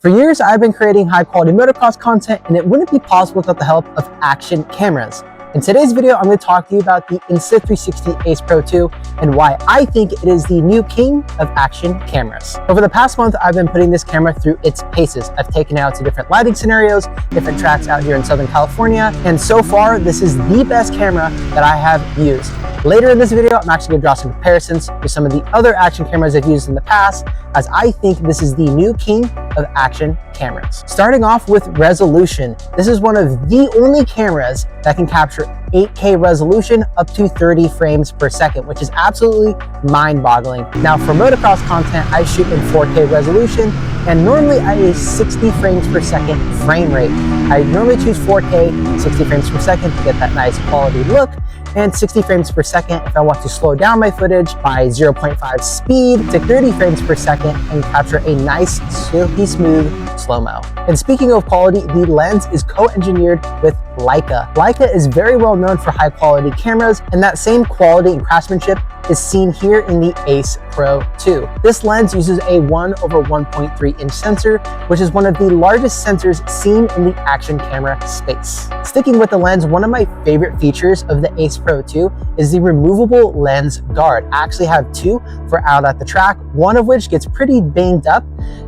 For years, I've been creating high quality motocross content, and it wouldn't be possible without the help of action cameras. In today's video, I'm going to talk to you about the Insta360 Ace Pro 2 and why I think it is the new king of action cameras. Over the past month, I've been putting this camera through its paces. I've taken it out to different lighting scenarios, different tracks out here in Southern California, and so far, this is the best camera that I have used. Later in this video, I'm actually going to draw some comparisons with some of the other action cameras I've used in the past, as I think this is the new king of action cameras. Starting off with resolution, this is one of the only cameras that can capture 8K resolution up to 30 frames per second, which is absolutely mind-boggling. Now for motocross content, I shoot in 4K resolution and normally at a 60 frames per second frame rate. I normally choose 4K, 60 frames per second to get that nice quality look, and 60 frames per second if I want to slow down my footage by 0.5 speed to 30 frames per second and capture a nice, silky smooth slow-mo. And speaking of quality, the lens is co-engineered with Leica. Leica is very well known for high quality cameras, and that same quality and craftsmanship is seen here in the Ace Pro 2. This lens uses a 1/1.3 inch sensor, which is one of the largest sensors seen in the action camera space. Sticking with the lens, one of my favorite features of the Ace Pro 2 is the removable lens guard. I actually have two for out at the track, one of which gets pretty banged up.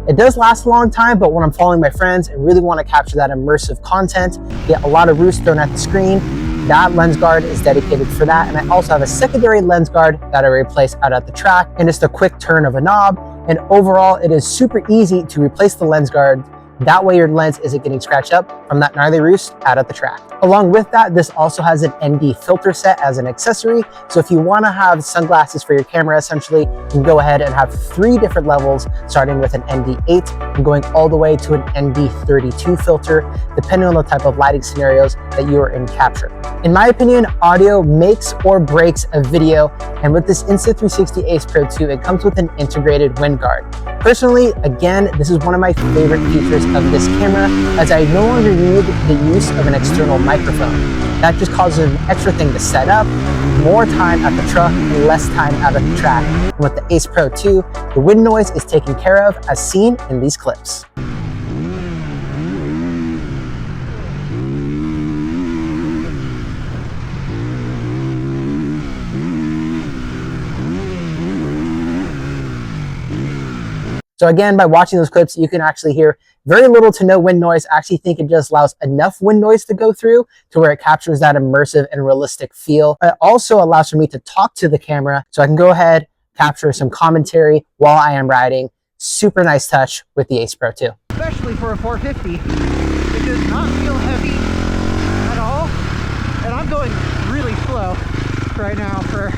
It does last a long time, but when I'm following my friends and really want to capture that immersive content, get a lot of roost thrown at the screen, that lens guard is dedicated for that. And I also have a secondary lens guard that I replace out at the track, and it's a quick turn of a knob. And overall, it is super easy to replace the lens guard. That way your lens isn't getting scratched up from that gnarly roost out at the track. Along with that, this also has an ND filter set as an accessory. So if you want to have sunglasses for your camera, essentially, you can go ahead and have 3 different levels, starting with an ND8 and going all the way to an ND32 filter, depending on the type of lighting scenarios that you are in capture. In my opinion, audio makes or breaks a video, and with this Insta360 Ace Pro 2, it comes with an integrated wind guard. Personally, again, this is one of my favorite features of this camera, as I no longer need the use of an external microphone. That just causes an extra thing to set up, more time at the truck, and less time out of the track. And with the Ace Pro 2, the wind noise is taken care of as seen in these clips. So again, by watching those clips, you can actually hear very little to no wind noise. I actually think it just allows enough wind noise to go through to where it captures that immersive and realistic feel. It also allows for me to talk to the camera, so I can go ahead, capture some commentary while I am riding. Super nice touch with the Ace Pro 2. Especially for a 450, it does not feel heavy at all. And I'm going really slow right now for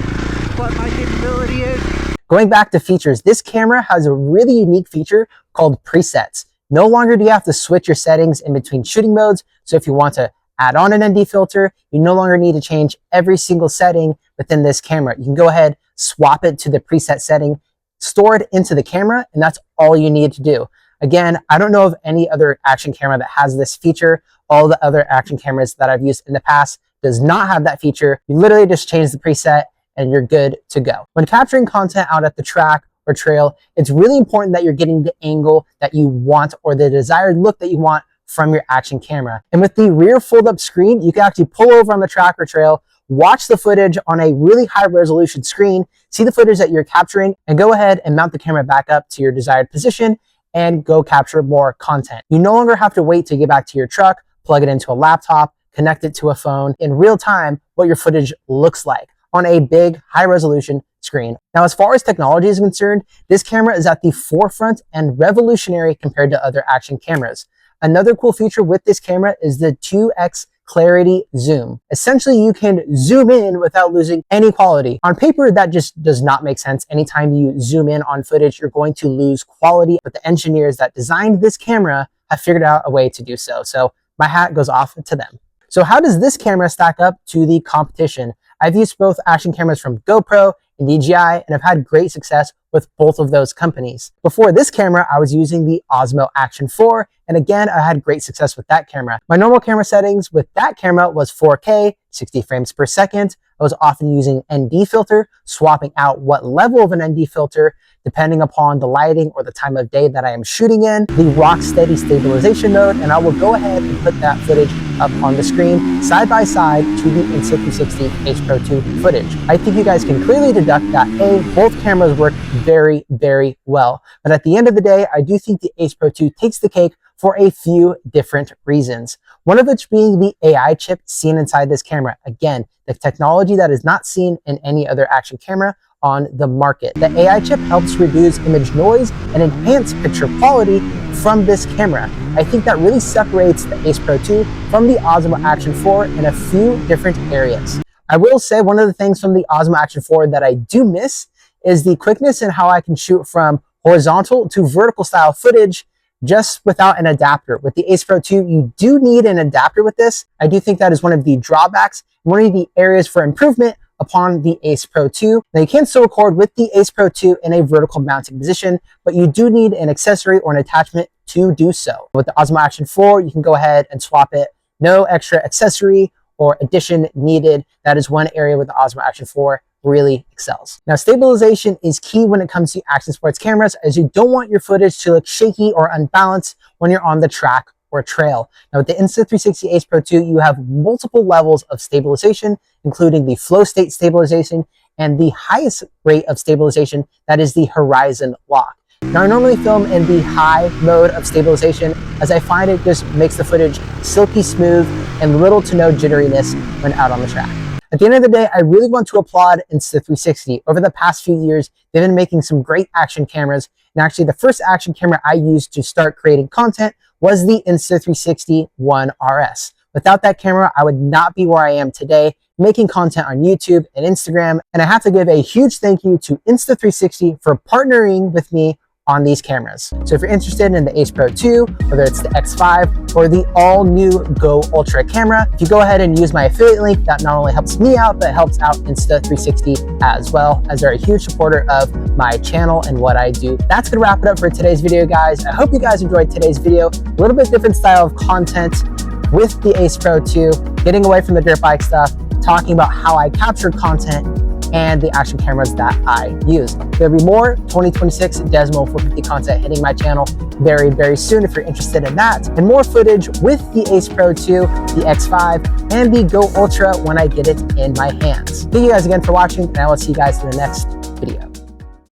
what my capability is. Going back to features, this camera has a really unique feature called presets. No longer do you have to switch your settings in between shooting modes. So if you want to add on an ND filter, you no longer need to change every single setting within this camera. You can go ahead, swap it to the preset setting, store it into the camera, and that's all you need to do. Again, I don't know of any other action camera that has this feature. All the other action cameras that I've used in the past does not have that feature. You literally just change the preset and you're good to go. When capturing content out at the track or trail, it's really important that you're getting the angle that you want or the desired look that you want from your action camera. And with the rear fold-up screen, you can actually pull over on the track or trail, watch the footage on a really high resolution screen, see the footage that you're capturing, and go ahead and mount the camera back up to your desired position and go capture more content. You no longer have to wait to get back to your truck, plug it into a laptop, connect it to a phone in real time what your footage looks like on a big high resolution screen. Now, as far as technology is concerned, this camera is at the forefront and revolutionary compared to other action cameras. Another cool feature with this camera is the 2x clarity zoom. Essentially, you can zoom in without losing any quality. On paper, that just does not make sense. Anytime you zoom in on footage, you're going to lose quality, but the engineers that designed this camera have figured out a way to do so. So my hat goes off to them. So how does this camera stack up to the competition? I've used both action cameras from GoPro and DJI, and I've had great success with both of those companies. Before this camera, I was using the Osmo Action 4, and again, I had great success with that camera. My normal camera settings with that camera was 4K, 60 frames per second. I was often using ND filter, swapping out what level of an ND filter depending upon the lighting or the time of day that I am shooting in, the rock steady stabilization mode, and I will go ahead and put that footage up on the screen side by side to the Insta360 Ace Pro 2 footage. I think you guys can clearly deduct that both cameras work very, very well. But at the end of the day, I do think the Ace Pro 2 takes the cake for a few different reasons. One of which being the AI chip seen inside this camera. Again, the technology that is not seen in any other action camera on the market. The AI chip helps reduce image noise and enhance picture quality from this camera. I think that really separates the Ace Pro 2 from the Osmo Action 4 in a few different areas. I will say one of the things from the Osmo Action 4 that I do miss is the quickness in how I can shoot from horizontal to vertical style footage just without an adapter. With the Ace Pro 2, you do need an adapter with this. I do think that is one of the drawbacks, one of the areas for improvement upon the Ace Pro 2. Now you can still record with the Ace Pro 2 in a vertical mounting position, but you do need an accessory or an attachment to do so. With the Osmo Action 4, you can go ahead and swap it. No extra accessory or addition needed. That is one area where the Osmo Action 4 really excels. Now, stabilization is key when it comes to action sports cameras, as you don't want your footage to look shaky or unbalanced when you're on the track or trail. Now, with the Insta360 Ace Pro 2, you have multiple levels of stabilization, including the flow state stabilization and the highest rate of stabilization, that is the horizon lock. Now, I normally film in the high mode of stabilization, as I find it just makes the footage silky smooth and little to no jitteriness when out on the track. At the end of the day, I really want to applaud Insta360. Over the past few years, they've been making some great action cameras. And actually, the first action camera I used to start creating content was the Insta360 One RS. Without that camera, I would not be where I am today, making content on YouTube and Instagram. And I have to give a huge thank you to Insta360 for partnering with me on these cameras. So if you're interested in the Ace Pro 2, whether it's the X5 or the all new Go Ultra camera, if you go ahead and use my affiliate link, that not only helps me out, but helps out Insta360 as well, as they're a huge supporter of my channel and what I do. That's gonna wrap it up for today's video, guys. I hope you guys enjoyed today's video. A little bit different style of content with the Ace Pro 2, getting away from the dirt bike stuff, talking about how I capture content and the action cameras that I use. There'll be more 2026 Desmo 450 content hitting my channel very, very soon if you're interested in that, and more footage with the Ace Pro 2, the X5, and the Go Ultra when I get it in my hands. Thank you guys again for watching, and I will see you guys in the next video.